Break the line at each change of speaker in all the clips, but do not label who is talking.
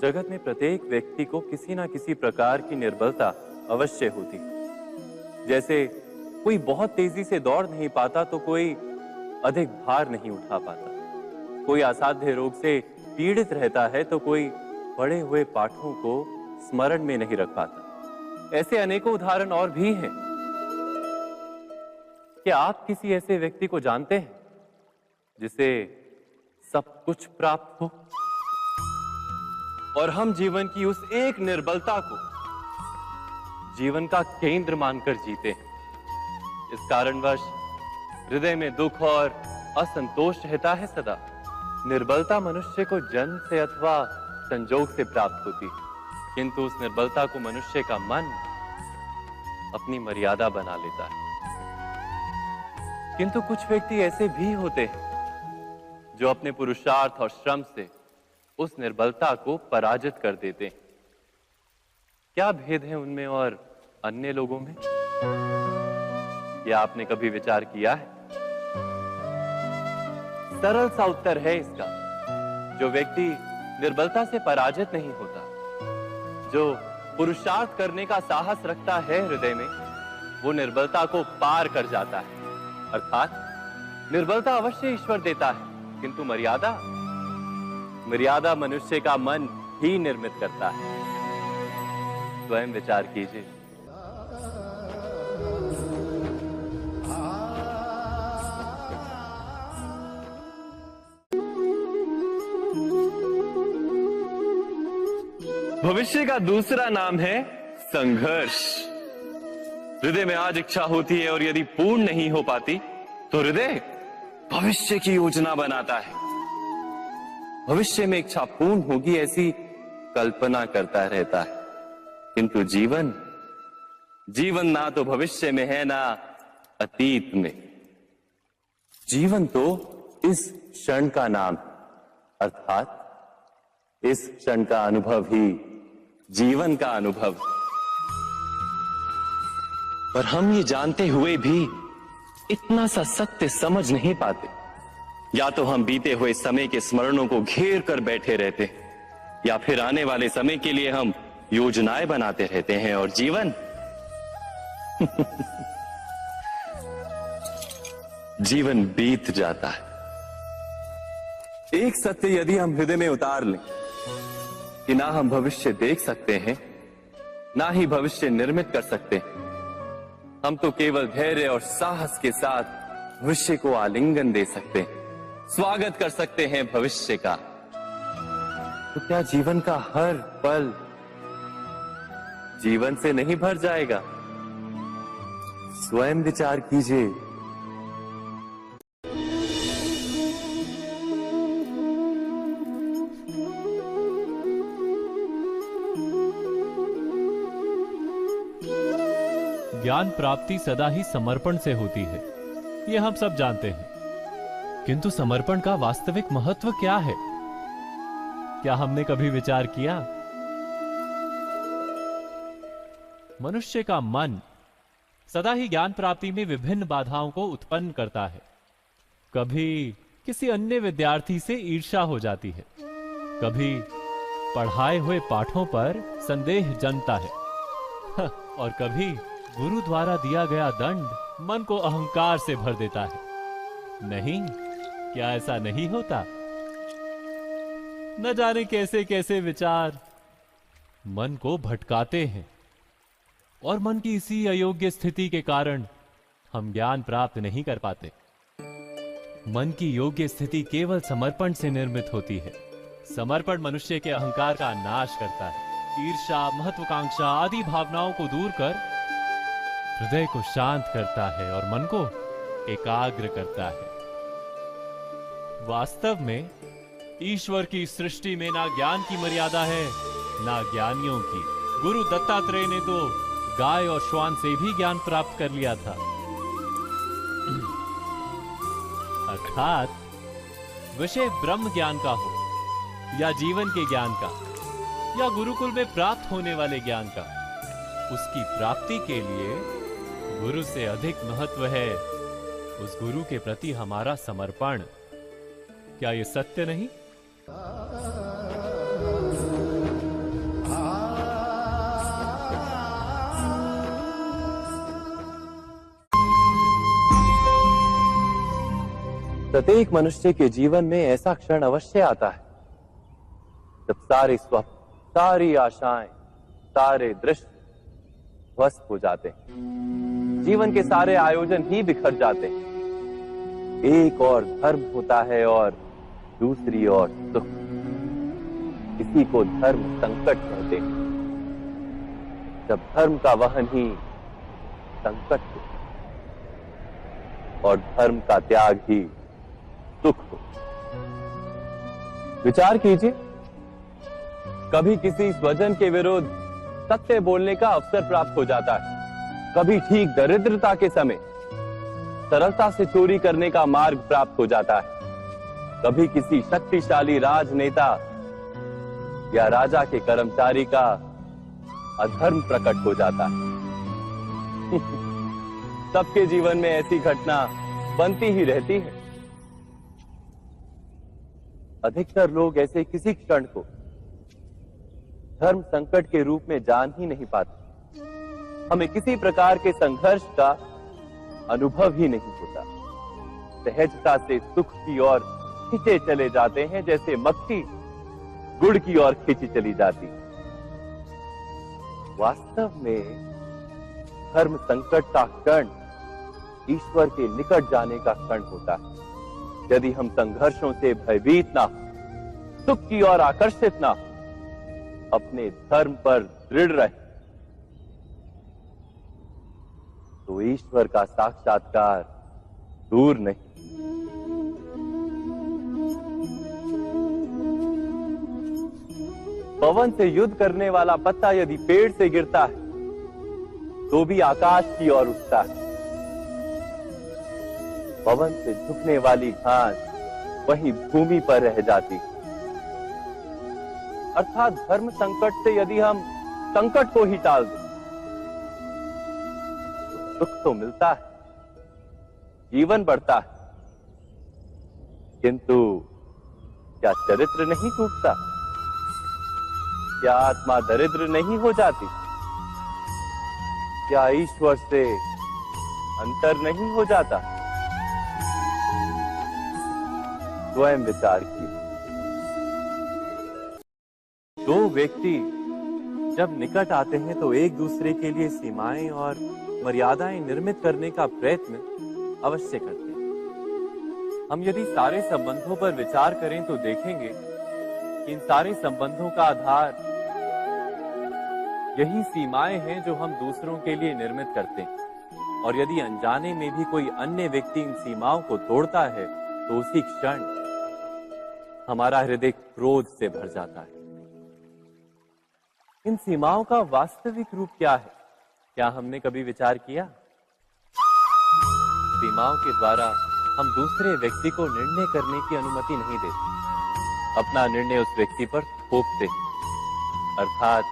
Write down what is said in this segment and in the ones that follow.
जगत में प्रत्येक व्यक्ति को किसी ना किसी प्रकार की निर्बलता अवश्य होती है। जैसे कोई बहुत तेजी से दौड़ नहीं पाता तो कोई अधिक भार नहीं उठा पाता, कोई असाध्य रोग से पीड़ित रहता है तो कोई पढ़े हुए पाठों को स्मरण में नहीं रख पाता। ऐसे अनेकों उदाहरण और भी हैं। क्या आप किसी ऐसे व्यक्ति को जानते हैं जिसे सब कुछ प्राप्त हो और हम जीवन की उस एक निर्बलता को जीवन का केंद्र मानकर जीते हैं? इस कारणवश हृदय में दुख और असंतोष रहता है सदा। निर्बलता मनुष्य को जन्म से अथवा संजोग से प्राप्त होती है, किंतु उस निर्बलता को मनुष्य का मन अपनी मर्यादा बना लेता है। किंतु कुछ व्यक्ति ऐसे भी होते हैं जो अपने पुरुषार्थ और श्रम से उस निर्बलता को पराजित कर देते हैं। क्या भेद है उनमें और अन्य लोगों में? क्या आपने कभी विचार किया है? सरल सा उत्तर है इसका। जो व्यक्ति निर्बलता से पराजित नहीं होता, जो पुरुषार्थ करने का साहस रखता है हृदय में, वो निर्बलता को पार कर जाता है। अर्थात निर्बलता अवश्य ईश्वर देता है, किंतु मर्यादा मनुष्य का मन ही निर्मित करता है। स्वयं विचार कीजिए। भविष्य का दूसरा नाम है संघर्ष। हृदय में आज इच्छा होती है और यदि पूर्ण नहीं हो पाती तो हृदय भविष्य की योजना बनाता है। भविष्य में इच्छा पूर्ण होगी ऐसी कल्पना करता रहता है, किंतु जीवन ना तो भविष्य में है ना अतीत में। जीवन तो इस क्षण का नाम, अर्थात इस क्षण का अनुभव ही जीवन का अनुभव। पर हम ये जानते हुए भी इतना सा सत्य समझ नहीं पाते। या तो हम बीते हुए समय के स्मरणों को घेर कर बैठे रहते हैं, या फिर आने वाले समय के लिए हम योजनाएं बनाते रहते हैं और जीवन जीवन बीत जाता है। एक सत्य यदि हम हृदय में उतार लें कि ना हम भविष्य देख सकते हैं, ना ही भविष्य निर्मित कर सकते हैं, हम तो केवल धैर्य और साहस के साथ भविष्य को आलिंगन दे सकते हैं, स्वागत कर सकते हैं भविष्य का। तो क्या जीवन का हर पल जीवन से नहीं भर जाएगा? स्वयं विचार कीजिए।
ज्ञान प्राप्ति सदा ही समर्पण से होती है, ये हम सब जानते हैं। किंतु समर्पण का वास्तविक महत्व क्या है? क्या हमने कभी विचार किया? मनुष्य का मन सदा ही ज्ञान प्राप्ति में विभिन्न बाधाओं को उत्पन्न करता है। कभी किसी अन्य विद्यार्थी से ईर्ष्या हो जाती है, कभी पढ़ाए हुए पाठों पर संदेह जन्मता है और कभी गुरु द्वारा दिया गया दंड मन को अहंकार से भर देता है। नहीं, क्या ऐसा नहीं होता? न जाने कैसे कैसे विचार मन को भटकाते हैं और मन की इसी अयोग्य स्थिति के कारण हम ज्ञान प्राप्त नहीं कर पाते। मन की योग्य स्थिति केवल समर्पण से निर्मित होती है। समर्पण मनुष्य के अहंकार का नाश करता है। ईर्ष्या, महत्वाकांक्षा आदि भावनाओं को दूर कर हृदय को शांत करता है और मन को एकाग्र करता है। वास्तव में ईश्वर की सृष्टि में ना ज्ञान की मर्यादा है ना ज्ञानियों की। गुरु दत्तात्रेय ने तो गाय और श्वान से भी ज्ञान प्राप्त कर लिया था। अर्थात विषय ब्रह्म ज्ञान का हो या जीवन के ज्ञान का या गुरुकुल में प्राप्त होने वाले ज्ञान का, उसकी प्राप्ति के लिए गुरु से अधिक महत्व है उस गुरु के प्रति हमारा समर्पण। क्या यह सत्य नहीं?
प्रत्येक मनुष्य के जीवन में ऐसा क्षण अवश्य आता है जब सारे स्वप्न, सारी आशाएं, सारे दृश्य ध्वस्त हो जाते हैं। जीवन के सारे आयोजन ही बिखर जाते हैं। एक और धर्म होता है और दूसरी ओर सुख। इसी को धर्म संकट कहते हैं। जब धर्म का वहन ही संकट हो और धर्म का त्याग ही सुख हो। विचार कीजिए, कभी किसी स्वजन के विरुद्ध सत्य बोलने का अवसर प्राप्त हो जाता है, कभी ठीक दरिद्रता के समय सरलता से चोरी करने का मार्ग प्राप्त हो जाता है, कभी किसी शक्तिशाली राजनेता या राजा के कर्मचारी का अधर्म प्रकट हो जाता है। सबके जीवन में ऐसी घटना बनती ही रहती है। अधिकतर लोग ऐसे किसी क्षण को धर्म संकट के रूप में जान ही नहीं पाते। हमें किसी प्रकार के संघर्ष का अनुभव ही नहीं होता। सहजता से सुख की ओर खींचे चले जाते हैं, जैसे मक्खी गुड़ की ओर खींची चली जाती। वास्तव में धर्म संकट का क्षण ईश्वर के निकट जाने का क्षण होता है। यदि हम संघर्षों से भयभीत ना हो, सुख की ओर आकर्षित ना हो, अपने धर्म पर दृढ़ रहे, तो ईश्वर का साक्षात्कार दूर नहीं। पवन से युद्ध करने वाला पत्ता यदि पेड़ से गिरता है तो भी आकाश की ओर उठता है। पवन से झुकने वाली घास वहीं भूमि पर रह जाती। अर्थात धर्म संकट से यदि हम संकट को ही टाल दें तो सुख तो मिलता है, जीवन बढ़ता है, किंतु क्या चरित्र नहीं टूटता? क्या आत्मा दरिद्र नहीं हो जाती? क्या ईश्वर से अंतर नहीं हो जाता? स्वयं विचार कीजिए। दो व्यक्ति जब निकट आते हैं तो एक दूसरे के लिए सीमाएं और मर्यादाएं निर्मित करने का प्रयत्न अवश्य करते हैं। हम यदि सारे संबंधों पर विचार करें तो देखेंगे कि इन सारे संबंधों का आधार यही सीमाएं हैं जो हम दूसरों के लिए निर्मित करते हैं। और यदि अनजाने में भी कोई अन्य व्यक्ति इन सीमाओं को तोड़ता है तो उसी क्षण हमारा हृदय क्रोध से भर जाता है। इन सीमाओं का वास्तविक रूप क्या है? क्या हमने कभी विचार किया? सीमाओं के द्वारा हम दूसरे व्यक्ति को निर्णय करने की अनुमति नहीं देते, अपना निर्णय उस व्यक्ति पर थोपते, अर्थात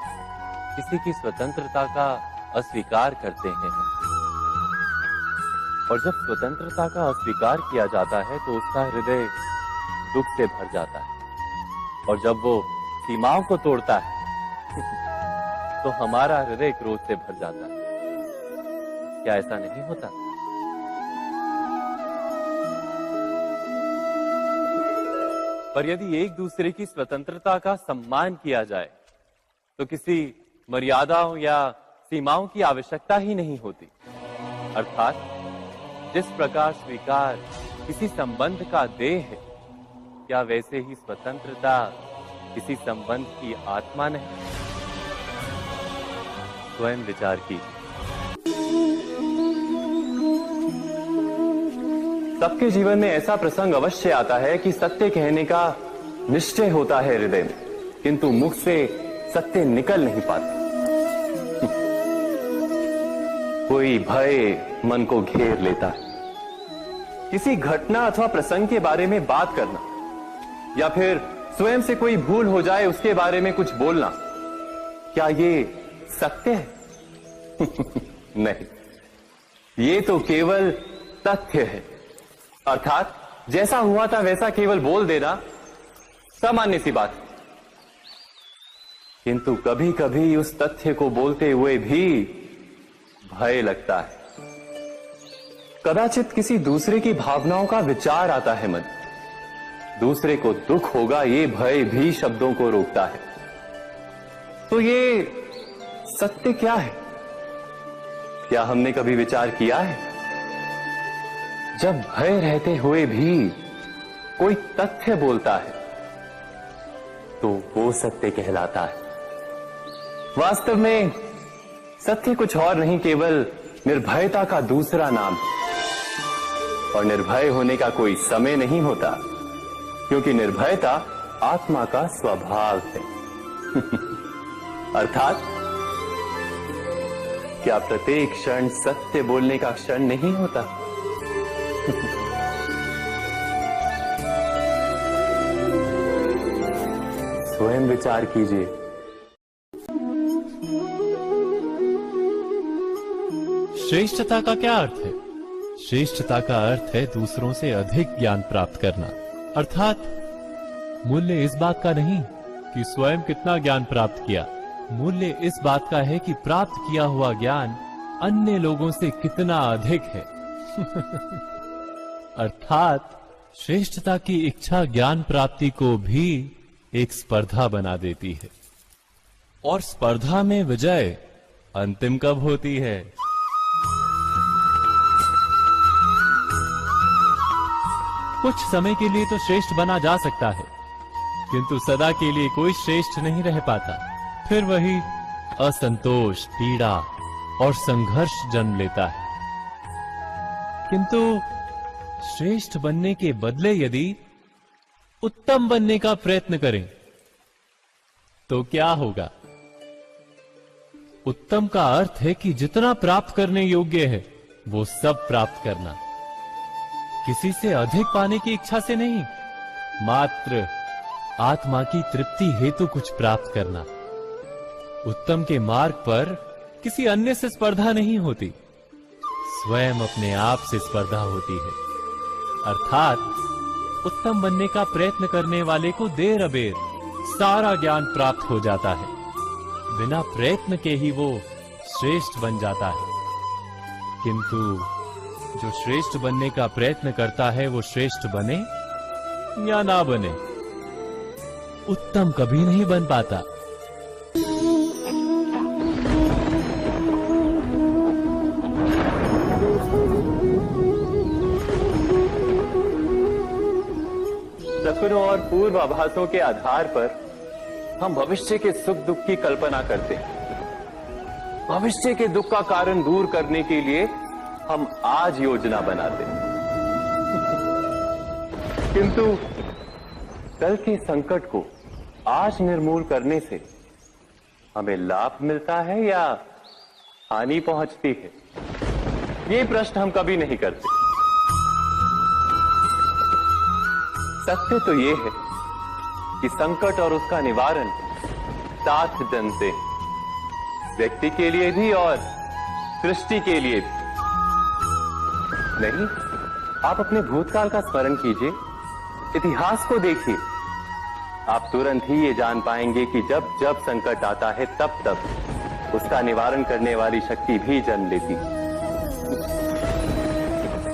किसी की स्वतंत्रता का अस्वीकार करते हैं। और जब स्वतंत्रता का अस्वीकार किया जाता है तो उसका हृदय दुख से भर जाता है। और जब वो सीमाओं को तोड़ता है तो हमारा हृदय क्रोध से भर जाता है। क्या ऐसा नहीं होता? पर यदि एक दूसरे की स्वतंत्रता का सम्मान किया जाए तो किसी मर्यादाओं या सीमाओं की आवश्यकता ही नहीं होती। अर्थात जिस प्रकार स्वीकार किसी संबंध का देह है, क्या वैसे ही स्वतंत्रता किसी संबंध की आत्मा नहीं? स्वयं विचार कीजिए। सबके जीवन में ऐसा प्रसंग अवश्य आता है कि सत्य कहने का निश्चय होता है हृदय में, किंतु मुख से सत्य निकल नहीं पाता। कोई भय मन को घेर लेता है। किसी घटना अथवा प्रसंग के बारे में बात करना या फिर स्वयं से कोई भूल हो जाए उसके बारे में कुछ बोलना, क्या ये सत्य है? नहीं, ये तो केवल तथ्य है। अर्थात जैसा हुआ था वैसा केवल बोल देना सामान्य सी बात है। किंतु कभी कभी उस तथ्य को बोलते हुए भी भय लगता है। कदाचित किसी दूसरे की भावनाओं का विचार आता है मन। दूसरे को दुख होगा ये भय भी शब्दों को रोकता है। तो ये सत्य क्या है? क्या हमने कभी विचार किया है? जब भय रहते हुए भी कोई तथ्य बोलता है तो वो सत्य कहलाता है। वास्तव में सत्य कुछ और नहीं, केवल निर्भयता का दूसरा नाम है। और निर्भय होने का कोई समय नहीं होता, क्योंकि निर्भयता आत्मा का स्वभाव है। अर्थात क्या प्रत्येक क्षण सत्य बोलने का क्षण नहीं होता? स्वयं विचार कीजिए।
श्रेष्ठता का क्या अर्थ है? श्रेष्ठता का अर्थ है दूसरों से अधिक ज्ञान प्राप्त करना। अर्थात मूल्य इस बात का नहीं कि स्वयं कितना ज्ञान प्राप्त किया, मूल्य इस बात का है कि प्राप्त किया हुआ ज्ञान अन्य लोगों से कितना अधिक है। अर्थात श्रेष्ठता की इच्छा ज्ञान प्राप्ति को भी एक स्पर्धा बना देती है। और स्पर्धा में विजय अंतिम कब होती है? कुछ समय के लिए तो श्रेष्ठ बना जा सकता है, किंतु सदा के लिए कोई श्रेष्ठ नहीं रह पाता। फिर वही असंतोष, पीड़ा और संघर्ष जन्म लेता है। किंतु श्रेष्ठ बनने के बदले यदि उत्तम बनने का प्रयत्न करें तो क्या होगा? उत्तम का अर्थ है कि जितना प्राप्त करने योग्य है वो सब प्राप्त करना, किसी से अधिक पाने की इच्छा से नहीं, मात्र आत्मा की तृप्ति हेतु कुछ प्राप्त करना। उत्तम के मार्ग पर किसी अन्य से स्पर्धा नहीं होती, स्वयं अपने आप से स्पर्धा होती है। अर्थात उत्तम बनने का प्रयत्न करने वाले को देर अबेर सारा ज्ञान प्राप्त हो जाता है। बिना प्रयत्न के ही वो श्रेष्ठ बन जाता है। किंतु जो श्रेष्ठ बनने का प्रयत्न करता है वो श्रेष्ठ बने या ना बने, उत्तम कभी नहीं बन पाता।
सपनों और पूर्वाभासों के आधार पर हम भविष्य के सुख दुख की कल्पना करते हैं। भविष्य के दुख का कारण दूर करने के लिए हम आज योजना बनाते हैं। किंतु कल के संकट को आज निर्मूल करने से हमें लाभ मिलता है या हानि पहुंचती है? ये प्रश्न हम कभी नहीं करते। सत्य तो ये है कि संकट और उसका निवारण साथ जनते हैं, व्यक्ति के लिए भी और सृष्टि के लिए भी। नहीं, आप अपने भूतकाल का स्मरण कीजिए, इतिहास को देखिए। आप तुरंत ही ये जान पाएंगे कि जब जब संकट आता है तब तब उसका निवारण करने वाली शक्ति भी जन्म लेती है।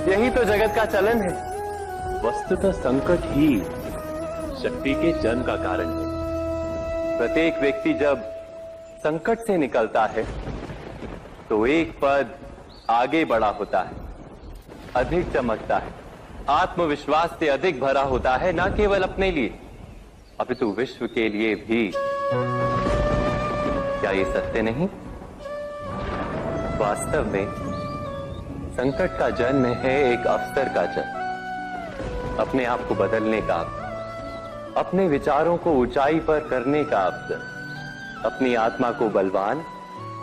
यही तो जगत का चलन है। वस्तुतः संकट ही शक्ति के जन्म का कारण है। प्रत्येक व्यक्ति जब संकट से निकलता है तो एक पद आगे बढ़ा होता है, अधिक चमकता है, आत्मविश्वास से अधिक भरा होता है, न केवल अपने लिए अपितु विश्व के लिए भी। क्या ये सत्य नहीं? वास्तव में संकट का जन्म है एक अवसर का जन्म, अपने आप को बदलने का, अपने विचारों को ऊंचाई पर करने का अवसर, अपनी आत्मा को बलवान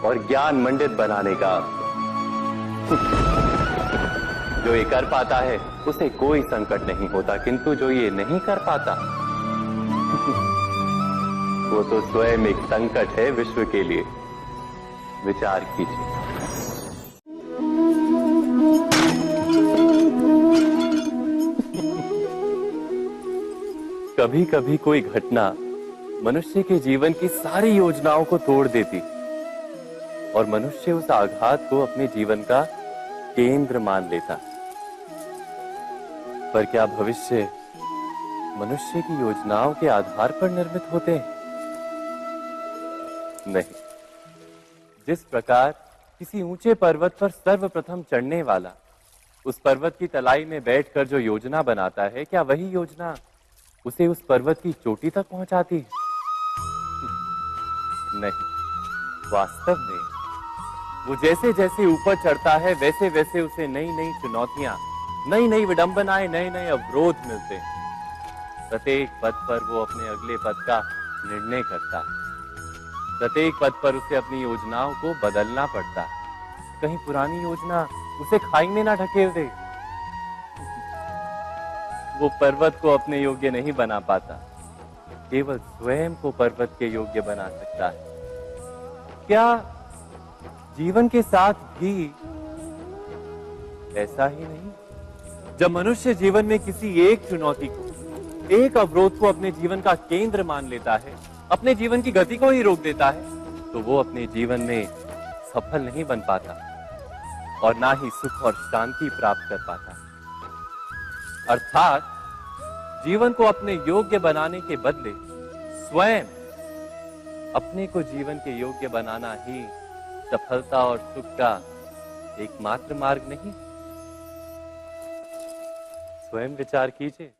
और ज्ञान मंडित बनाने का अवसर। जो ये कर पाता है उसे कोई संकट नहीं होता, किंतु जो ये नहीं कर पाता वो तो स्वयं एक संकट है विश्व के लिए। विचार कीजिए। कभी कभी कोई घटना मनुष्य के जीवन की सारी योजनाओं को तोड़ देती और मनुष्य उस आघात को अपने जीवन का केंद्र मान लेता। पर क्या भविष्य मनुष्य की योजनाओं के आधार पर निर्मित होते हैं? नहीं। जिस प्रकार किसी ऊंचे पर्वत पर सर्वप्रथम चढ़ने वाला उस पर्वत की तलाई में बैठकर जो योजना बनाता है, क्या वही योजना उसे उस पर्वत की चोटी तक पहुंचाती है? नहीं। वास्तव में वो जैसे जैसे ऊपर चढ़ता है वैसे वैसे उसे नई नई चुनौतियां, नई नई विडंबनाएं, नए नए अवरोध मिलते हैं। प्रत्येक पद पर वो अपने अगले पद का निर्णय करता है। प्रत्येक पद पर उसे अपनी योजनाओं को बदलना पड़ता है। कहीं पुरानी योजना उसे खाई में ना ढकेल दे। वो पर्वत को अपने योग्य नहीं बना पाता, केवल स्वयं को पर्वत के योग्य बना सकता है। क्या जीवन के साथ भी ऐसा ही नहीं? जब मनुष्य जीवन में किसी एक चुनौती को, एक अवरोध को अपने जीवन का केंद्र मान लेता है, अपने जीवन की गति को ही रोक देता है, तो वो अपने जीवन में सफल नहीं बन पाता और ना ही सुख और शांति प्राप्त कर पाता। अर्थात जीवन को अपने योग्य बनाने के बदले स्वयं अपने को जीवन के योग्य बनाना ही सफलता और सुख का एकमात्र मार्ग नहीं? स्वयं विचार कीजिए।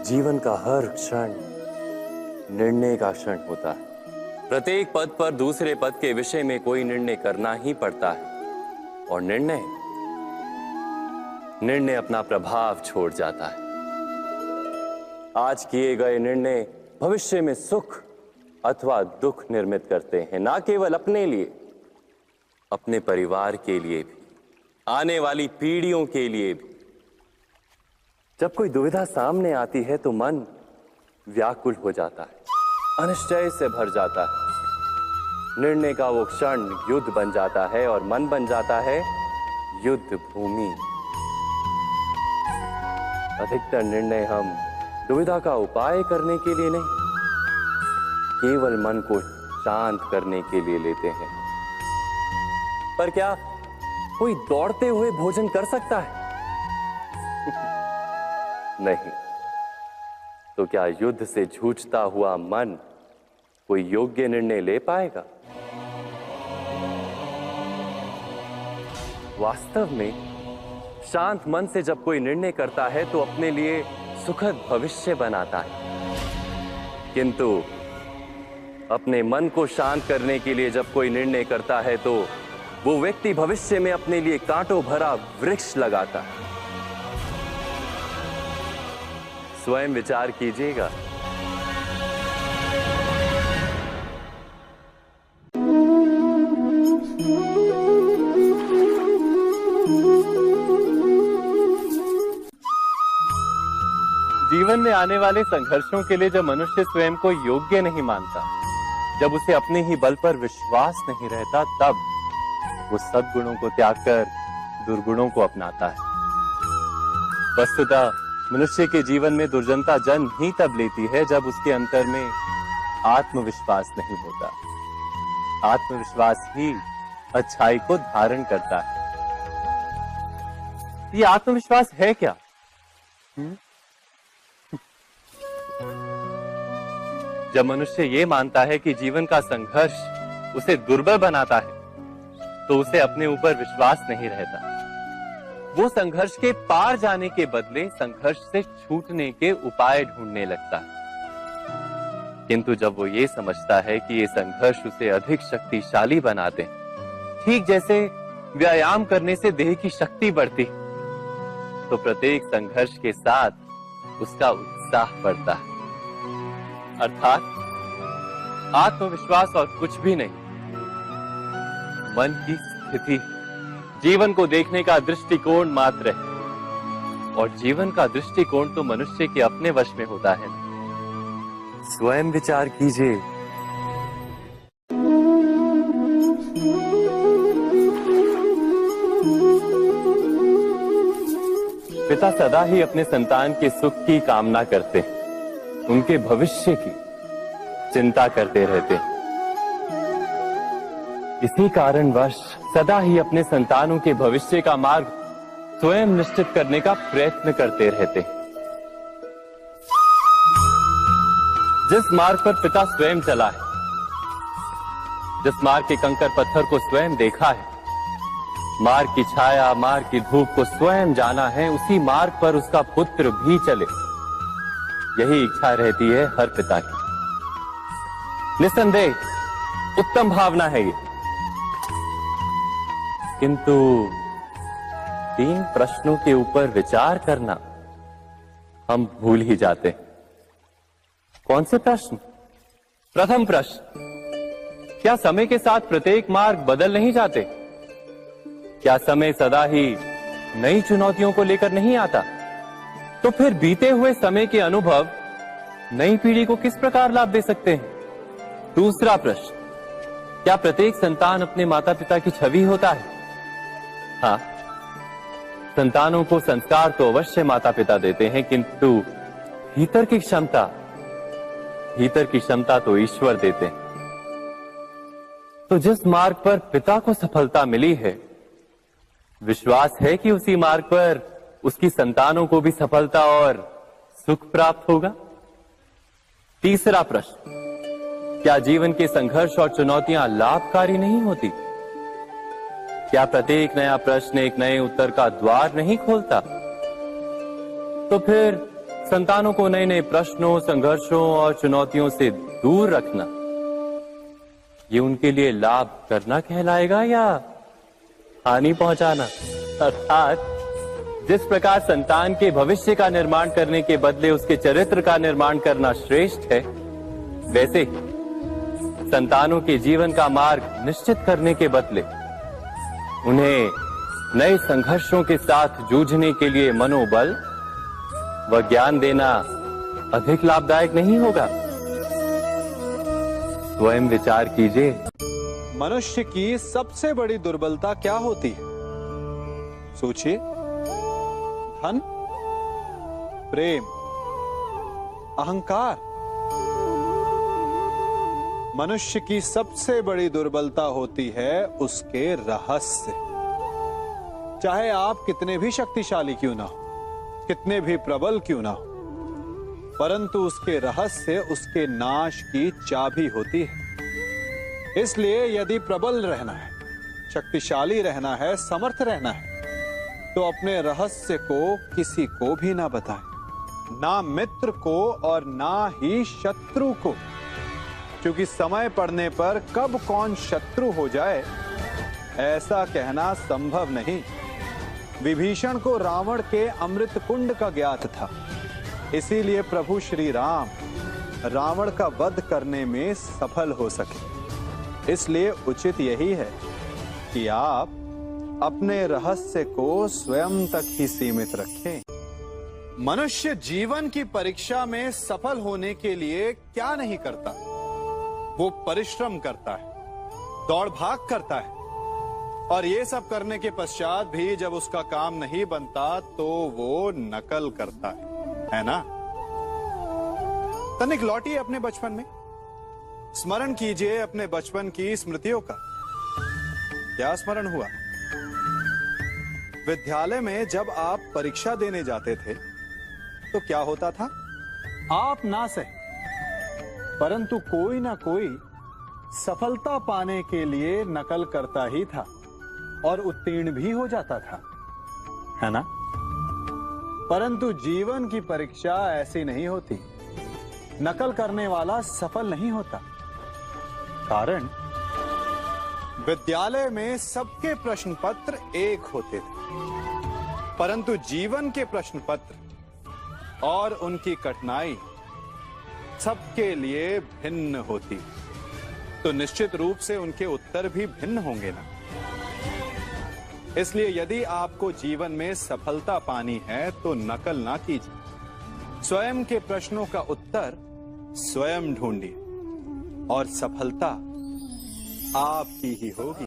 जीवन का हर क्षण निर्णय का क्षण होता है। प्रत्येक पद पर दूसरे पद के विषय में कोई निर्णय करना ही पड़ता है और निर्णय अपना प्रभाव छोड़ जाता है। आज किए गए निर्णय भविष्य में सुख अथवा दुख निर्मित करते हैं, ना केवल अपने लिए, अपने परिवार के लिए भी, आने वाली पीढ़ियों के लिए भी। जब कोई दुविधा सामने आती है तो मन व्याकुल हो जाता है, अनिश्चय से भर जाता है। निर्णय का वो क्षण युद्ध बन जाता है और मन बन जाता है युद्ध भूमि। अधिकतर निर्णय हम दुविधा का उपाय करने के लिए नहीं, केवल मन को शांत करने के लिए लेते हैं। पर क्या कोई दौड़ते हुए भोजन कर सकता है? नहीं। तो क्या युद्ध से जूझता हुआ मन कोई योग्य निर्णय ले पाएगा? वास्तव में शांत मन से जब कोई निर्णय करता है तो अपने लिए सुखद भविष्य बनाता है, किंतु अपने मन को शांत करने के लिए जब कोई निर्णय करता है तो वो व्यक्ति भविष्य में अपने लिए कांटों भरा वृक्ष लगाता है। स्वयं विचार कीजिएगा। जीवन में आने वाले संघर्षों के लिए जब मनुष्य स्वयं को योग्य नहीं मानता, जब उसे अपने ही बल पर विश्वास नहीं रहता, तब वो सद्गुणों को त्याग कर दुर्गुणों को अपनाता है। वस्तुतः मनुष्य के जीवन में दुर्जनता जन्म ही तब लेती है जब उसके अंतर में आत्मविश्वास नहीं होता। आत्मविश्वास ही अच्छाई को धारण करता है। ये आत्मविश्वास है क्या? जब मनुष्य ये मानता है कि जीवन का संघर्ष उसे दुर्बल बनाता है, तो उसे अपने ऊपर विश्वास नहीं रहता। वो संघर्ष के पार जाने के बदले संघर्ष से छूटने के उपाय ढूंढने लगता है। किंतु जब वो ये समझता है कि ये संघर्ष उसे अधिक शक्तिशाली बनाते हैं, ठीक जैसे व्यायाम करने से देह की शक्ति बढ़ती, तो प्रत्येक संघर्ष के साथ उसका उत्साह बढ़ता है। अर्थात आत्मविश्वास और कुछ भी नहीं, मन की स्थिति, जीवन को देखने का दृष्टिकोण मात्र है। और जीवन का दृष्टिकोण तो मनुष्य के अपने वश में होता है। स्वयं विचार कीजिए। पिता सदा ही अपने संतान के सुख की कामना करते हैं, उनके भविष्य की चिंता करते रहते हैं। इसी कारणवश सदा ही अपने संतानों के भविष्य का मार्ग स्वयं निश्चित करने का प्रयत्न करते रहते हैं। जिस मार्ग पर पिता स्वयं चला है, जिस मार्ग के कंकर पत्थर को स्वयं देखा है, मार्ग की छाया, मार्ग की धूप को स्वयं जाना है, उसी मार्ग पर उसका पुत्र भी चले, यही इच्छा रहती है हर पिता की। निस्संदेह उत्तम भावना है ये, किंतु 3 प्रश्नों के ऊपर विचार करना हम भूल ही जाते हैं। कौन से प्रश्न? प्रथम प्रश्न, क्या समय के साथ प्रत्येक मार्ग बदल नहीं जाते? क्या समय सदा ही नई चुनौतियों को लेकर नहीं आता? तो फिर बीते हुए समय के अनुभव नई पीढ़ी को किस प्रकार लाभ दे सकते हैं? दूसरा प्रश्न, क्या प्रत्येक संतान अपने माता पिता की छवि होता है? हाँ, संतानों को संस्कार तो अवश्य माता पिता देते हैं, किंतु भीतर की क्षमता तो ईश्वर देते हैं। तो जिस मार्ग पर पिता को सफलता मिली है, विश्वास है कि उसी मार्ग पर उसकी संतानों को भी सफलता और सुख प्राप्त होगा। तीसरा प्रश्न, क्या जीवन के संघर्ष और चुनौतियां लाभकारी नहीं होती? क्या प्रत्येक नया प्रश्न एक नए उत्तर का द्वार नहीं खोलता? तो फिर संतानों को नए नए प्रश्नों, संघर्षों और चुनौतियों से दूर रखना, ये उनके लिए लाभ करना कहलाएगा या हानि पहुंचाना? अर्थात जिस प्रकार संतान के भविष्य का निर्माण करने के बदले उसके चरित्र का निर्माण करना श्रेष्ठ है, वैसे ही संतानों के जीवन का मार्ग निश्चित करने के बदले उन्हें नए संघर्षों के साथ जूझने के लिए मनोबल व ज्ञान देना अधिक लाभदायक नहीं होगा? स्वयं विचार कीजिए।
मनुष्य की सबसे बड़ी दुर्बलता क्या होती है? सोचिए। धन, प्रेम, अहंकार। मनुष्य की सबसे बड़ी दुर्बलता होती है उसके रहस्य। चाहे आप कितने भी शक्तिशाली क्यों ना हो, कितने भी प्रबल क्यों ना हो, परंतु उसके रहस्य उसके नाश की चाबी होती है। इसलिए यदि प्रबल रहना है, शक्तिशाली रहना है, समर्थ रहना है, तो अपने रहस्य को किसी को भी ना बताएं, ना मित्र को और ना ही शत्रु को, क्योंकि समय पड़ने पर कब कौन शत्रु हो जाए ऐसा कहना संभव नहीं। विभीषण को रावण के अमृत कुंड का ज्ञात था, इसीलिए प्रभु श्री राम रावण का वध करने में सफल हो सके। इसलिए उचित यही है कि आप अपने रहस्य को स्वयं तक ही सीमित रखें। मनुष्य जीवन की परीक्षा में सफल होने के लिए क्या नहीं करता? वो परिश्रम करता है, दौड़ भाग करता है, और ये सब करने के पश्चात भी जब उसका काम नहीं बनता तो वो नकल करता है ना? तनिक लौटिए अपने बचपन में, स्मरण कीजिए अपने बचपन की स्मृतियों का। क्या स्मरण हुआ? विद्यालय में जब आप परीक्षा देने जाते थे तो क्या होता था? आप ना सही, परंतु कोई ना कोई सफलता पाने के लिए नकल करता ही था और उत्तीर्ण भी हो जाता था, है ना? परंतु जीवन की परीक्षा ऐसी नहीं होती। नकल करने वाला सफल नहीं होता। कारण विद्यालय में सबके प्रश्न पत्र एक होते थे, परंतु जीवन के प्रश्न पत्र और उनकी कठिनाई सबके लिए भिन्न होती, तो निश्चित रूप से उनके उत्तर भी भिन्न होंगे ना। इसलिए यदि आपको जीवन में सफलता पानी है तो नकल ना कीजिए, स्वयं के प्रश्नों का उत्तर स्वयं ढूंढिए और सफलता आपकी ही होगी।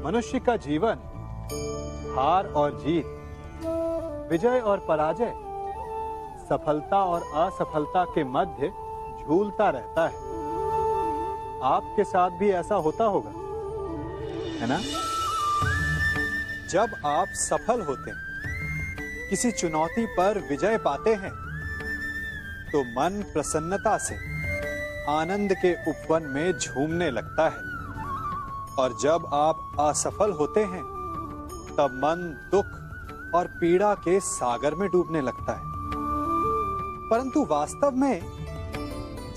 मनुष्य का जीवन हार और जीत विजय और पराजय, सफलता और असफलता के मध्य झूलता रहता है। आपके साथ भी ऐसा होता होगा, है ना? जब आप सफल होते हैं, किसी चुनौती पर विजय पाते हैं, तो मन प्रसन्नता से आनंद के उपवन में झूमने लगता है। और जब आप असफल होते हैं, तब मन दुख और पीड़ा के सागर में डूबने लगता है। परंतु वास्तव में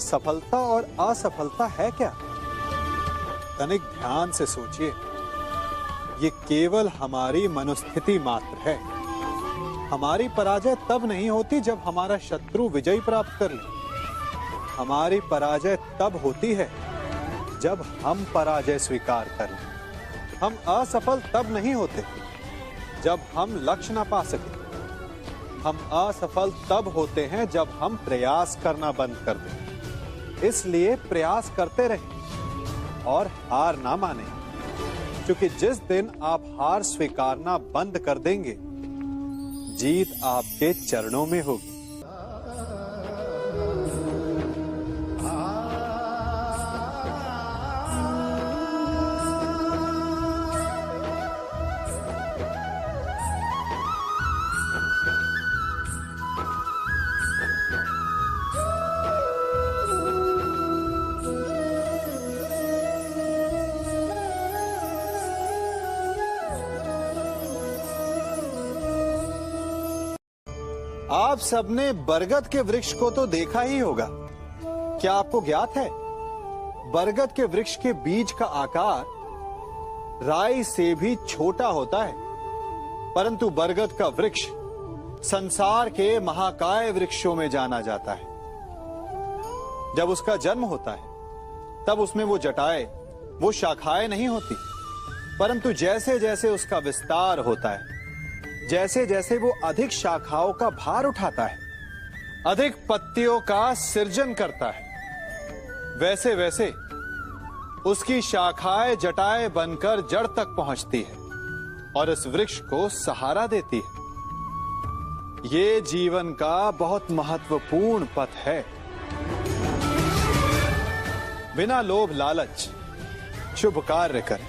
सफलता और असफलता है क्या? तनिक ध्यान से सोचिए। ये केवल हमारी मनोस्थिति मात्र है। हमारी पराजय तब नहीं होती जब हमारा शत्रु विजय प्राप्त कर ले। हमारी पराजय तब होती है जब हम पराजय स्वीकार कर लें। हम असफल तब नहीं होते जब हम लक्ष्य ना पा सके। हम असफल तब होते हैं जब हम प्रयास करना बंद कर दें। इसलिए प्रयास करते रहें और हार ना माने, क्योंकि जिस दिन आप हार स्वीकारना बंद कर देंगे, जीत आपके चरणों में होगी। आप सबने बरगद के वृक्ष को तो देखा ही होगा। क्या आपको ज्ञात है, बरगद के वृक्ष के बीज का आकार राई से भी छोटा होता है, परंतु बरगद का वृक्ष संसार के महाकाय वृक्षों में जाना जाता है। जब उसका जन्म होता है, तब उसमें वो जटाएं, वो शाखाएं नहीं होती, परंतु जैसे जैसे उसका विस्तार होता है, जैसे जैसे वो अधिक शाखाओं का भार उठाता है, अधिक पत्तियों का सृजन करता है, वैसे वैसे उसकी शाखाएं जटाएं बनकर जड़ तक पहुंचती है और इस वृक्ष को सहारा देती है। ये जीवन का बहुत महत्वपूर्ण पथ है। बिना लोभ लालच शुभ कार्य करें,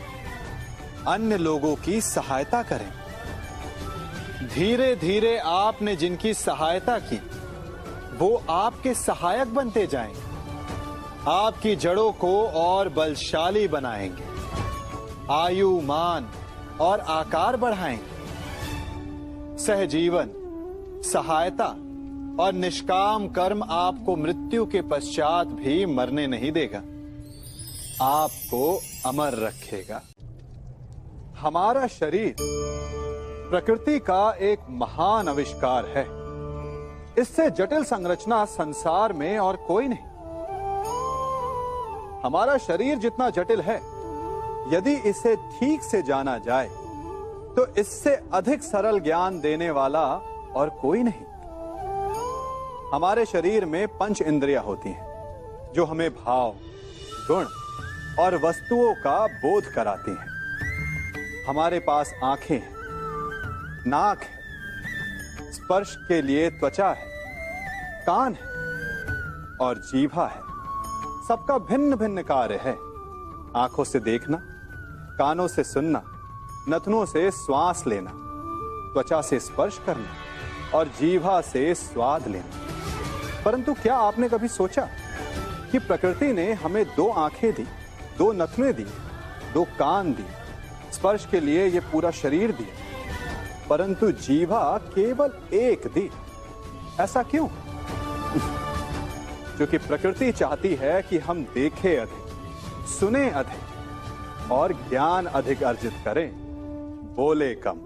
अन्य लोगों की सहायता करें। धीरे धीरे आपने जिनकी सहायता की, वो आपके सहायक बनते जाएंगे, आपकी जड़ों को और बलशाली बनाएंगे, आयु, मान और आकार बढ़ाएंगे। सहजीवन, सहायता और निष्काम कर्म आपको मृत्यु के पश्चात भी मरने नहीं देगा, आपको अमर रखेगा। हमारा शरीर प्रकृति का एक महान आविष्कार है। इससे जटिल संरचना संसार में और कोई नहीं। हमारा शरीर जितना जटिल है, यदि इसे ठीक से जाना जाए तो इससे अधिक सरल ज्ञान देने वाला और कोई नहीं। हमारे शरीर में पंच इंद्रियां होती हैं, जो हमें भाव, गुण और वस्तुओं का बोध कराती हैं। हमारे पास आंखें हैं, नाक है, स्पर्श के लिए त्वचा है, कान है और जीभा है। सबका भिन्न भिन्न कार्य है। आंखों से देखना, कानों से सुनना, नथनों से श्वास लेना, त्वचा से स्पर्श करना और जीभा से स्वाद लेना। परंतु क्या आपने कभी सोचा कि प्रकृति ने हमें 2 आंखें दी, 2 नथने दी, 2 कान दी, स्पर्श के लिए ये पूरा शरीर दिया, परंतु जीभा केवल 1 दी? ऐसा क्यों? क्योंकि प्रकृति चाहती है कि हम देखें अधिक, सुने अधिक और ज्ञान अधिक अर्जित करें, बोले कम।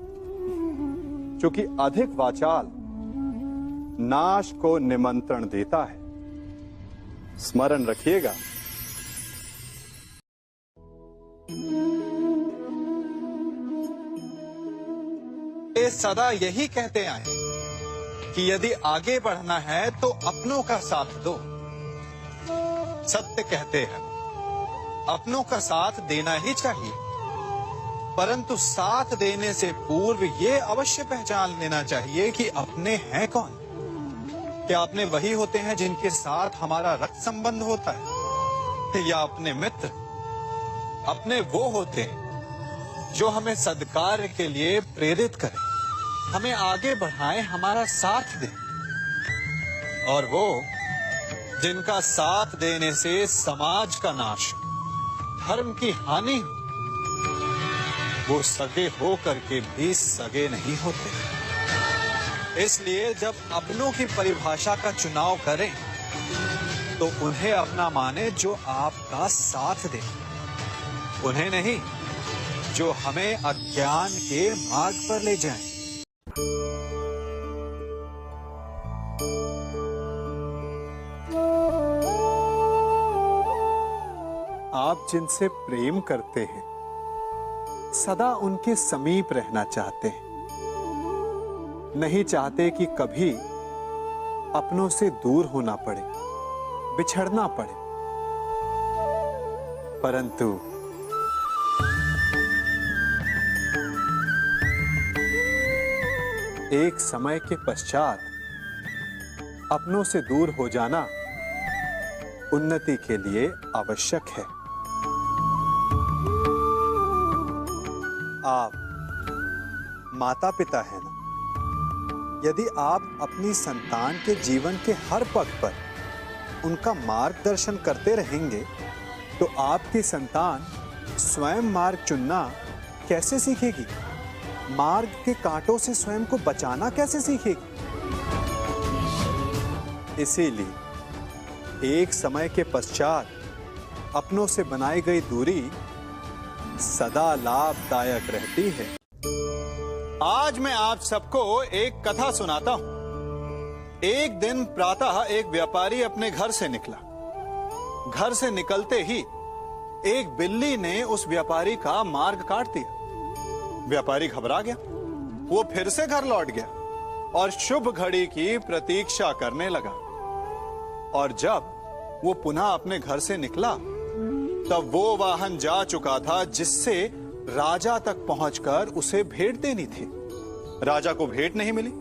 क्योंकि अधिक वाचाल नाश को निमंत्रण देता है। स्मरण रखिएगा। ये सदा यही कहते आए कि यदि आगे बढ़ना है तो अपनों का साथ दो। सत्य कहते हैं, अपनों का साथ देना ही चाहिए। परंतु साथ देने से पूर्व ये अवश्य पहचान लेना चाहिए कि अपने हैं कौन। क्या अपने वही होते हैं जिनके साथ हमारा रक्त संबंध होता है, या अपने मित्र? अपने वो होते हैं जो हमें सद्कार्य के लिए प्रेरित करें, हमें आगे बढ़ाएं, हमारा साथ दें। और वो जिनका साथ देने से समाज का नाश, धर्म की हानि हो, वो सगे हो करके भी सगे नहीं होते। इसलिए जब अपनों की परिभाषा का चुनाव करें तो उन्हें अपना माने जो आपका साथ दे, उन्हें नहीं जो हमें अज्ञान के मार्ग पर ले जाएं। आप जिनसे प्रेम करते हैं सदा उनके समीप रहना चाहते हैं, नहीं चाहते कि कभी अपनों से दूर होना पड़े, बिछड़ना पड़े। परंतु एक समय के पश्चात अपनों से दूर हो जाना उन्नति के लिए आवश्यक है। आप माता पिता हैं ना? यदि आप अपनी संतान के जीवन के हर पग पर उनका मार्गदर्शन करते रहेंगे तो आपकी संतान स्वयं मार्ग चुनना कैसे सीखेगी? मार्ग के कांटों से स्वयं को बचाना कैसे सीखेगी? इसीलिए एक समय के पश्चात अपनों से बनाई गई दूरी सदा लाभदायक रहती है। आज मैं आप सबको एक कथा सुनाता हूं। एक दिन प्रातः एक व्यापारी अपने घर से निकला। घर से निकलते ही एक बिल्ली ने उस व्यापारी का मार्ग काट दिया। व्यापारी घबरा गया, वो फिर से घर लौट गया और शुभ घड़ी की प्रतीक्षा करने लगा। और जब वो पुनः अपने घर से निकला तब वो वाहन जा चुका था जिससे राजा तक पहुंचकर उसे भेंट देनी थी। राजा को भेंट नहीं मिली।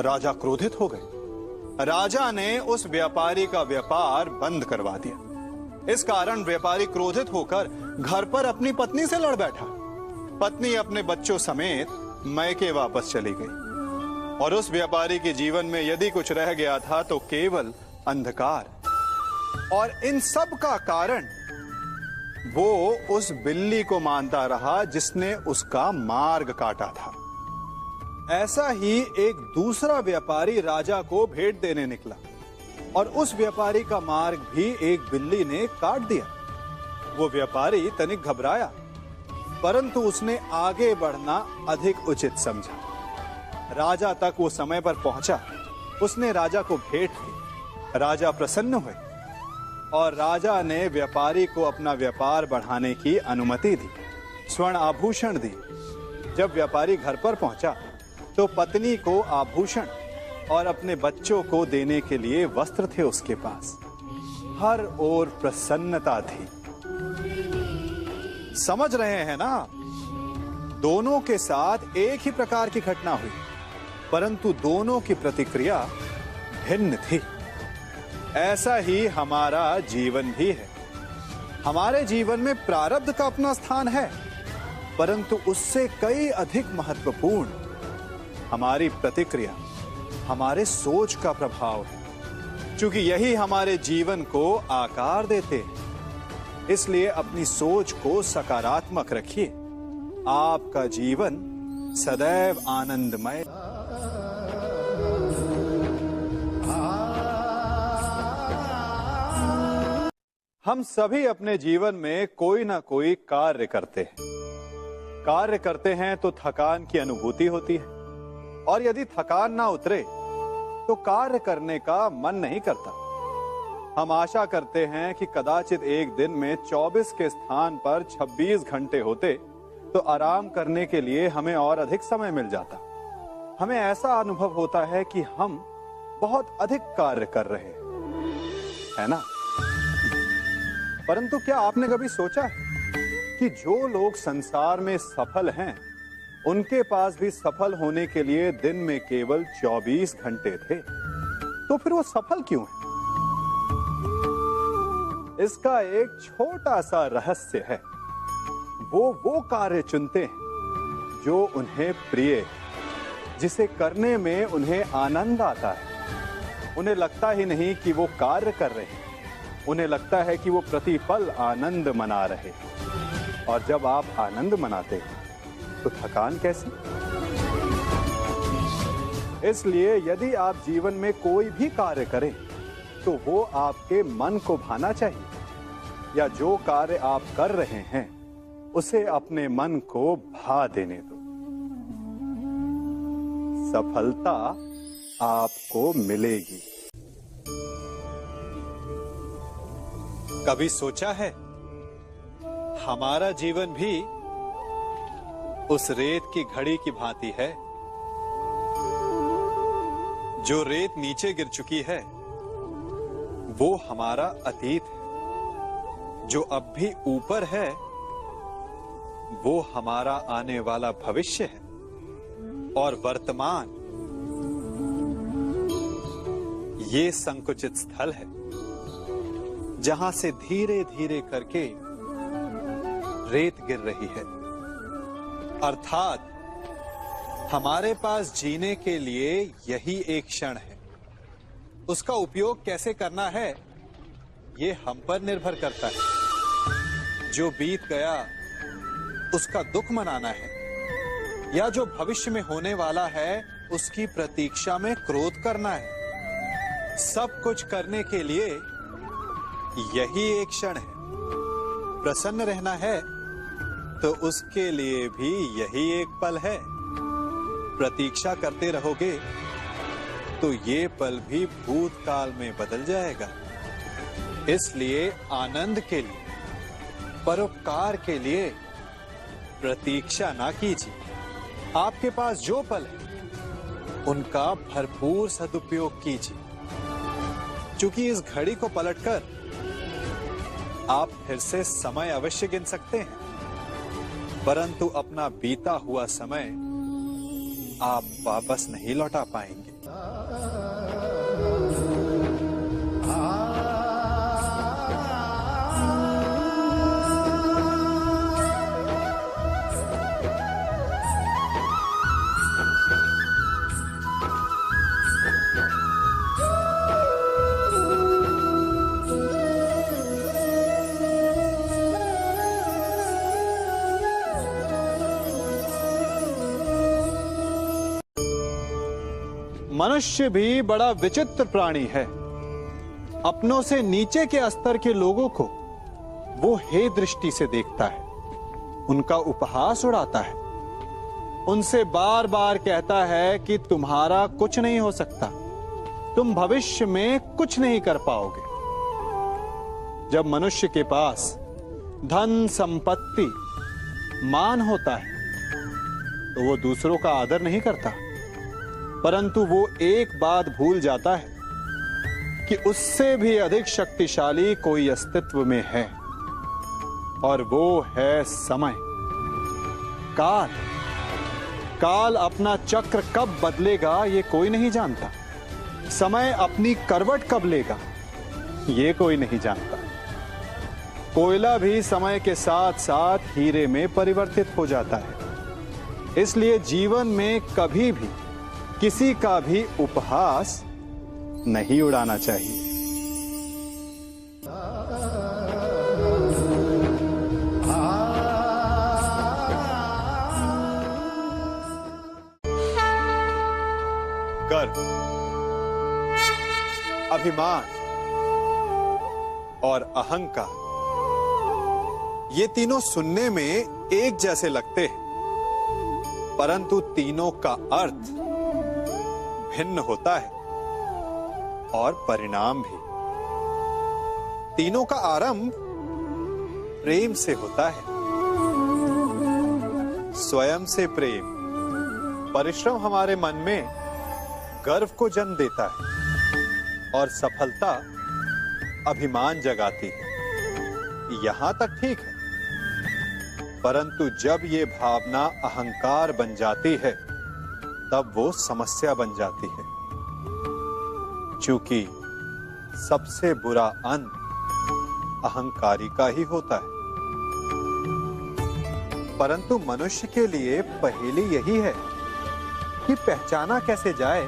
राजा क्रोधित हो गए। राजा ने उस व्यापारी का व्यापार बंद करवा दिया। इस कारण व्यापारी क्रोधित होकर घर पर अपनी पत्नी से लड़ बैठा। पत्नी अपने बच्चों समेत मैके वापस चली गई और उस व्यापारी के जीवन में यदि कुछ रह गया था तो केवल अंधकार। और इन सब का कारण वो उस बिल्ली को मानता रहा जिसने उसका मार्ग काटा था। ऐसा ही एक दूसरा व्यापारी राजा को भेंट देने निकला और उस व्यापारी का मार्ग भी एक बिल्ली ने काट दिया। वो व्यापारी तनिक घबराया, परंतु उसने आगे बढ़ना अधिक उचित समझा। राजा तक वो समय पर पहुंचा। उसने राजा को भेंट दी। राजा प्रसन्न हुए और राजा ने व्यापारी को अपना व्यापार बढ़ाने की अनुमति दी, स्वर्ण आभूषण दी। जब व्यापारी घर पर पहुंचा तो पत्नी को आभूषण और अपने बच्चों को देने के लिए वस्त्र थे उसके पास। हर ओर प्रसन्नता थी। समझ रहे हैं ना? दोनों के साथ एक ही प्रकार की घटना हुई, परंतु दोनों की प्रतिक्रिया भिन्न थी। ऐसा ही हमारा जीवन भी है। हमारे जीवन में प्रारब्ध का अपना स्थान है, परंतु उससे कई अधिक महत्वपूर्ण हमारी प्रतिक्रिया, हमारे सोच का प्रभाव है। क्योंकि यही हमारे जीवन को आकार देते हैं। इसलिए अपनी सोच को सकारात्मक रखिए। आपका जीवन सदैव आनंदमय। हम सभी अपने जीवन में कोई ना कोई कार्य करते हैं। कार्य करते हैं तो थकान की अनुभूति होती है और यदि थकान ना उतरे तो कार्य करने का मन नहीं करता। हम आशा करते हैं कि कदाचित एक दिन में 24 के स्थान पर 26 घंटे होते तो आराम करने के लिए हमें और अधिक समय मिल जाता। हमें ऐसा अनुभव होता है कि हम बहुत अधिक कार्य कर रहे हैं, है ना? परंतु क्या आपने कभी सोचा है कि जो लोग संसार में सफल हैं, उनके पास भी सफल होने के लिए दिन में केवल 24 घंटे थे। तो फिर वो सफल क्यों है? इसका एक छोटा सा रहस्य है। वो कार्य चुनते हैं जो उन्हें प्रिय है, जिसे करने में उन्हें आनंद आता है। उन्हें लगता ही नहीं कि वो कार्य कर रहे हैं, उन्हें लगता है कि वो प्रतिपल आनंद मना रहे हैं। और जब आप आनंद मनाते हैं तो थकान कैसी? इसलिए यदि आप जीवन में कोई भी कार्य करें तो वो आपके मन को भाना चाहिए, या जो कार्य आप कर रहे हैं उसे अपने मन को भा देने दो। सफलता आपको मिलेगी। कभी सोचा है हमारा जीवन भी उस रेत की घड़ी की भांति है? जो रेत नीचे गिर चुकी है वो हमारा अतीत है, जो अब भी ऊपर है वो हमारा आने वाला भविष्य है, और वर्तमान ये संकुचित स्थल है जहां से धीरे धीरे करके रेत गिर रही है। अर्थात हमारे पास जीने के लिए यही एक क्षण है। उसका उपयोग कैसे करना है ये हम पर निर्भर करता है। जो बीत गया उसका दुख मनाना है, या जो भविष्य में होने वाला है उसकी प्रतीक्षा में क्रोध करना है। सब कुछ करने के लिए यही एक क्षण है। प्रसन्न रहना है तो उसके लिए भी यही एक पल है। प्रतीक्षा करते रहोगे तो ये पल भी भूतकाल में बदल जाएगा। इसलिए आनंद के लिए, परोपकार के लिए प्रतीक्षा ना कीजिए। आपके पास जो पल है उनका भरपूर सदुपयोग कीजिए, क्योंकि इस घड़ी को पलटकर आप फिर से समय अवश्य गिन सकते हैं, परंतु अपना बीता हुआ समय आप वापस नहीं लौटा पाएंगे। मनुष्य भी बड़ा विचित्र प्राणी है। अपनों से नीचे के स्तर के लोगों को वो हे दृष्टि से देखता है, उनका उपहास उड़ाता है, उनसे बार बार कहता है कि तुम्हारा कुछ नहीं हो सकता, तुम भविष्य में कुछ नहीं कर पाओगे। जब मनुष्य के पास धन, संपत्ति, मान होता है तो वो दूसरों का आदर नहीं करता, परंतु वो एक बात भूल जाता है कि उससे भी अधिक शक्तिशाली कोई अस्तित्व में है, और वो है समय। काल। काल अपना चक्र कब बदलेगा ये कोई नहीं जानता। समय अपनी करवट कब लेगा ये कोई नहीं जानता। कोयला भी समय के साथ साथ हीरे में परिवर्तित हो जाता है। इसलिए जीवन में कभी भी किसी का भी उपहास नहीं उड़ाना चाहिए। गर्व, अभिमान और अहंकार, ये तीनों सुनने में एक जैसे लगते हैं, परंतु तीनों का अर्थ भिन्न होता है और परिणाम भी। तीनों का आरंभ प्रेम से होता है। स्वयं से प्रेम, परिश्रम हमारे मन में गर्व को जन्म देता है, और सफलता अभिमान जगाती है। यहां तक ठीक है, परंतु जब ये भावना अहंकार बन जाती है तब वो समस्या बन जाती है, क्योंकि सबसे बुरा अंत अहंकारी का ही होता है। परंतु मनुष्य के लिए पहेली यही है कि पहचाना कैसे जाए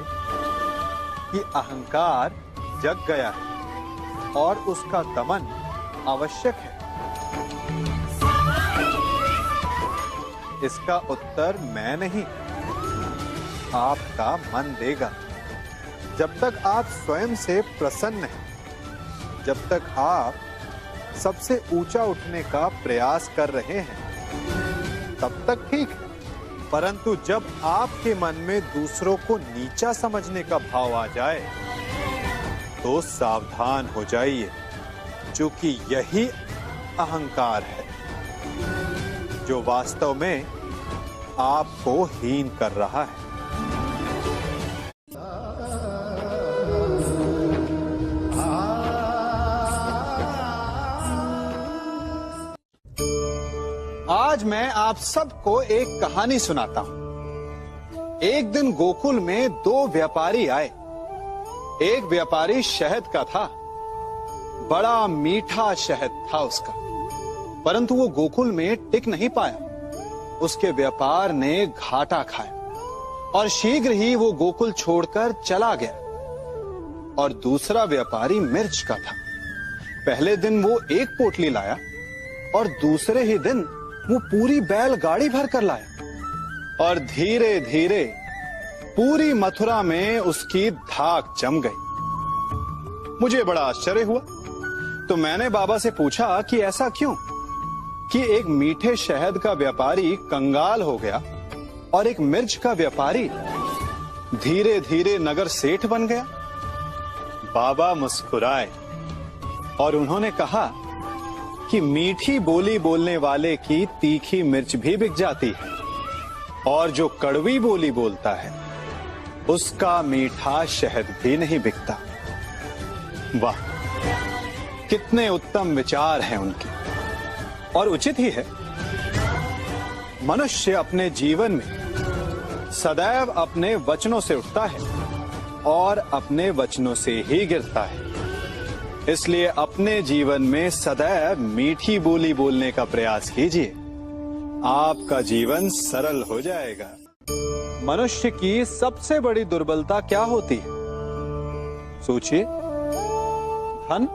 कि अहंकार जग गया है और उसका दमन आवश्यक है। इसका उत्तर मैं नहीं, आपका मन देगा। जब तक आप स्वयं से प्रसन्न हैं, जब तक आप सबसे ऊंचा उठने का प्रयास कर रहे हैं, तब तक ठीक है। परंतु जब आपके मन में दूसरों को नीचा समझने का भाव आ जाए तो सावधान हो जाइए, क्योंकि यही अहंकार है जो वास्तव में आपको हीन कर रहा है। आज मैं आप सबको एक कहानी सुनाता हूं। एक दिन गोकुल में दो व्यापारी आए। एक व्यापारी शहद का था, बड़ा मीठा शहद था उसका, परंतु वो गोकुल में टिक नहीं पाया। उसके व्यापार ने घाटा खाया और शीघ्र ही वो गोकुल छोड़कर चला गया। और दूसरा व्यापारी मिर्च का था। पहले दिन वो एक पोटली लाया और दूसरे ही दिन वो पूरी बैलगाड़ी भर कर लाया और धीरे धीरे पूरी मथुरा में उसकी धाक जम गई। मुझे बड़ा आश्चर्य हुआ, तो मैंने बाबा से पूछा कि ऐसा क्यों कि एक मीठे शहद का व्यापारी कंगाल हो गया और एक मिर्च का व्यापारी धीरे धीरे नगर सेठ बन गया। बाबा मुस्कुराए और उन्होंने कहा कि मीठी बोली बोलने वाले की तीखी मिर्च भी बिक जाती है और जो कड़वी बोली बोलता है उसका मीठा शहद भी नहीं बिकता। वाह, कितने उत्तम विचार हैं उनके, और उचित ही है। मनुष्य अपने जीवन में सदैव अपने वचनों से उठता है और अपने वचनों से ही गिरता है। इसलिए अपने जीवन में सदैव मीठी बोली बोलने का प्रयास कीजिए, आपका जीवन सरल हो जाएगा। मनुष्य की सबसे बड़ी दुर्बलता क्या होती है? सोचिए। धन,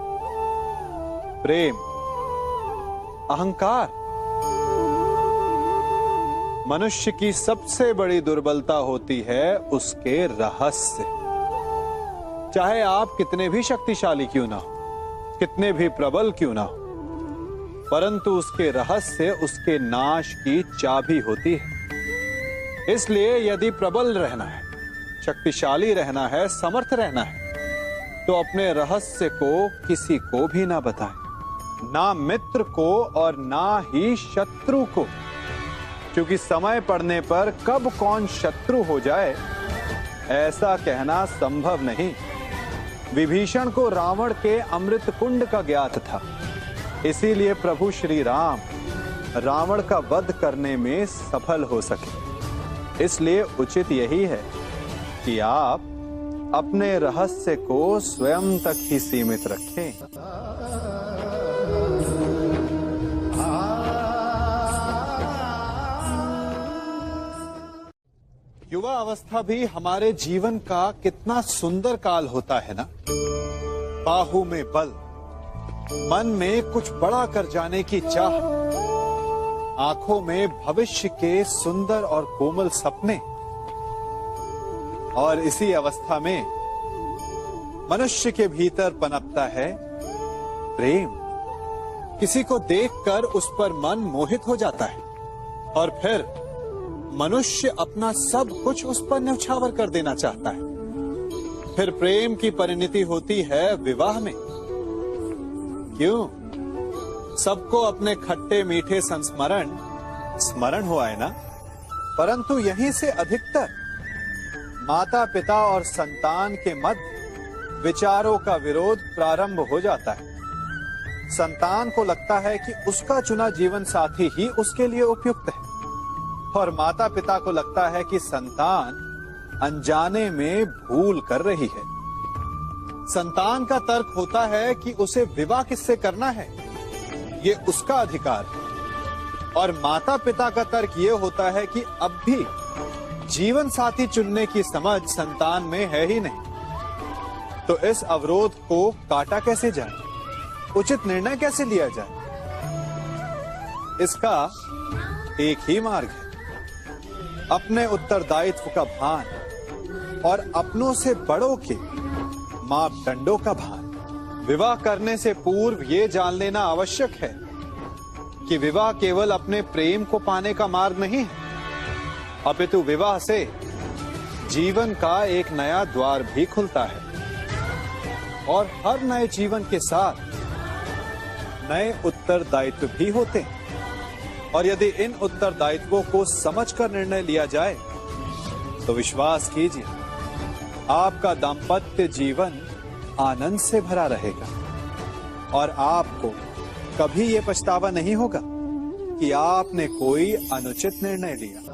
प्रेम, अहंकार। मनुष्य की सबसे बड़ी दुर्बलता होती है उसके रहस्य। चाहे आप कितने भी शक्तिशाली क्यों ना हो, कितने भी प्रबल क्यों ना हो, परंतु उसके रहस्य उसके नाश की चाबी होती है। इसलिए यदि प्रबल रहना है, शक्तिशाली रहना है, समर्थ रहना है, तो अपने रहस्य को किसी को भी ना बताएं, ना मित्र को और ना ही शत्रु को, क्योंकि समय पड़ने पर कब कौन शत्रु हो जाए ऐसा कहना संभव नहीं। विभीषण को रावण के अमृत कुंड का ज्ञात था, इसीलिए प्रभु श्री राम रावण का वध करने में सफल हो सके। इसलिए उचित यही है कि आप अपने रहस्य को स्वयं तक ही सीमित रखें। युवा अवस्था भी हमारे जीवन का कितना सुंदर काल होता है ना। बाहु में बल, मन में कुछ बड़ा कर जाने की चाह, आंखों में भविष्य के सुंदर और कोमल सपने। और इसी अवस्था में मनुष्य के भीतर पनपता है प्रेम। किसी को देखकर उस पर मन मोहित हो जाता है और फिर मनुष्य अपना सब कुछ उस पर न्यौछावर कर देना चाहता है। फिर प्रेम की परिणति होती है विवाह में। क्यों? सबको अपने खट्टे मीठे संस्मरण स्मरण हुआ है ना। परंतु यहीं से अधिकतर माता पिता और संतान के मध्य विचारों का विरोध प्रारंभ हो जाता है। संतान को लगता है कि उसका चुना जीवन साथी ही उसके लिए उपयुक्त है, और माता पिता को लगता है कि संतान अनजाने में भूल कर रही है। संतान का तर्क होता है कि उसे विवाह किससे करना है, ये उसका अधिकार है, और माता पिता का तर्क ये होता है कि अब भी जीवन साथी चुनने की समझ संतान में है ही नहीं। तो इस अवरोध को काटा कैसे जाए, उचित निर्णय कैसे लिया जाए? इसका एक ही मार्ग है, अपने उत्तरदायित्व का भान और अपनों से बड़ों के मापदंडों का भान। विवाह करने से पूर्व ये जान लेना आवश्यक है कि विवाह केवल अपने प्रेम को पाने का मार्ग नहीं है, अपितु विवाह से जीवन का एक नया द्वार भी खुलता है, और हर नए जीवन के साथ नए उत्तरदायित्व भी होते हैं। और यदि इन उत्तरदायित्वों को समझकर निर्णय लिया जाए तो विश्वास कीजिए, आपका दाम्पत्य जीवन आनंद से भरा रहेगा, और आपको कभी ये पछतावा नहीं होगा कि आपने कोई अनुचित निर्णय लिया।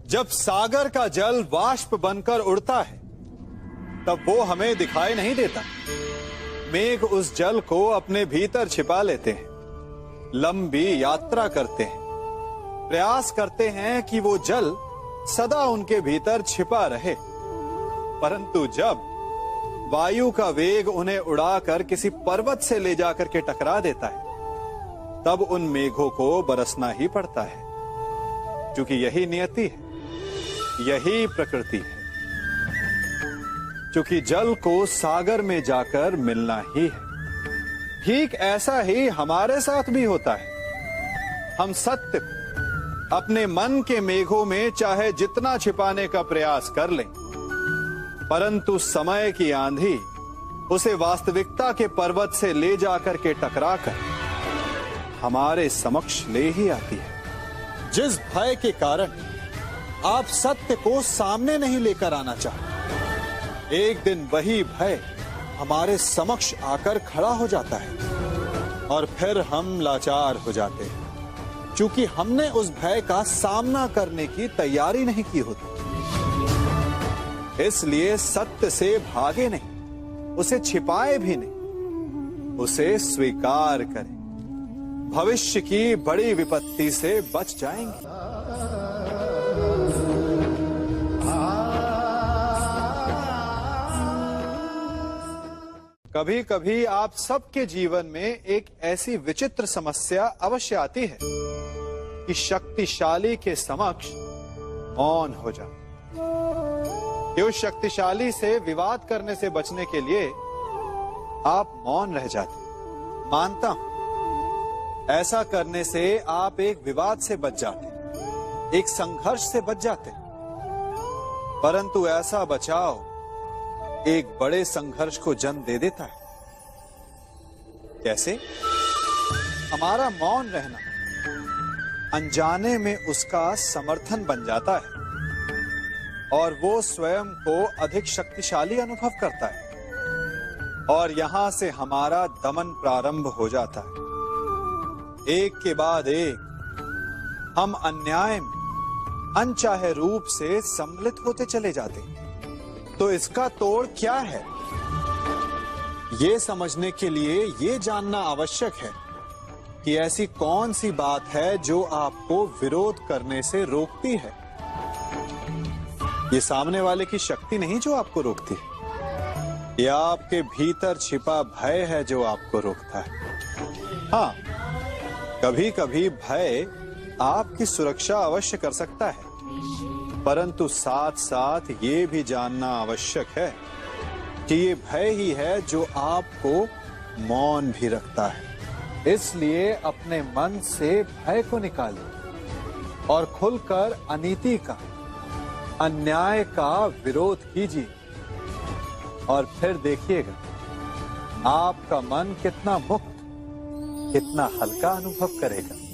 जब सागर का जल वाष्प बनकर उड़ता है तब वो हमें दिखाई नहीं देता। मेघ उस जल को अपने भीतर छिपा लेते हैं, लंबी यात्रा करते हैं, प्रयास करते हैं कि वो जल सदा उनके भीतर छिपा रहे, परंतु जब वायु का वेग उन्हें उड़ाकर किसी पर्वत से ले जाकर के टकरा देता है तब उन मेघों को बरसना ही पड़ता है, क्योंकि यही नियति है, यही प्रकृति है। क्योंकि जल को सागर में जाकर मिलना ही है। ठीक ऐसा ही हमारे साथ भी होता है। हम सत्य को अपने मन के मेघों में चाहे जितना छिपाने का प्रयास कर लें, परंतु समय की आंधी उसे वास्तविकता के पर्वत से ले जाकर के टकराकर हमारे समक्ष ले ही आती है। जिस भय के कारण आप सत्य को सामने नहीं लेकर आना चाहते, एक दिन वही भय हमारे समक्ष आकर खड़ा हो जाता है, और फिर हम लाचार हो जाते हैं, क्योंकि हमने उस भय का सामना करने की तैयारी नहीं की होती। इसलिए सत्य से भागे नहीं, उसे छिपाए भी नहीं, उसे स्वीकार करें। भविष्य की बड़ी विपत्ति से बच जाएंगे। कभी कभी आप सबके जीवन में एक ऐसी विचित्र समस्या अवश्य आती है कि शक्तिशाली के समक्ष मौन हो जाए। उस शक्तिशाली से विवाद करने से बचने के लिए आप मौन रह जाते। मानता हूं, ऐसा करने से आप एक विवाद से बच जाते, एक संघर्ष से बच जाते, परंतु ऐसा बचाव एक बड़े संघर्ष को जन्म दे देता है। कैसे? हमारा मौन रहना अनजाने में उसका समर्थन बन जाता है, और वो स्वयं को अधिक शक्तिशाली अनुभव करता है, और यहां से हमारा दमन प्रारंभ हो जाता है। एक के बाद एक हम अन्याय में अनचाहे रूप से सम्मिलित होते चले जाते हैं। तो इसका तोड़ क्या है? ये समझने के लिए ये जानना आवश्यक है कि ऐसी कौन सी बात है जो आपको विरोध करने से रोकती है। ये सामने वाले की शक्ति नहीं जो आपको रोकती है, ये आपके भीतर छिपा भय है जो आपको रोकता है। हाँ, कभी कभी भय आपकी सुरक्षा अवश्य कर सकता है, परंतु साथ साथ ये भी जानना आवश्यक है कि ये भय ही है जो आपको मौन भी रखता है। इसलिए अपने मन से भय को निकालिए और खुलकर अनीति का, अन्याय का विरोध कीजिए और फिर देखिएगा आपका मन कितना मुक्त, कितना हल्का अनुभव करेगा।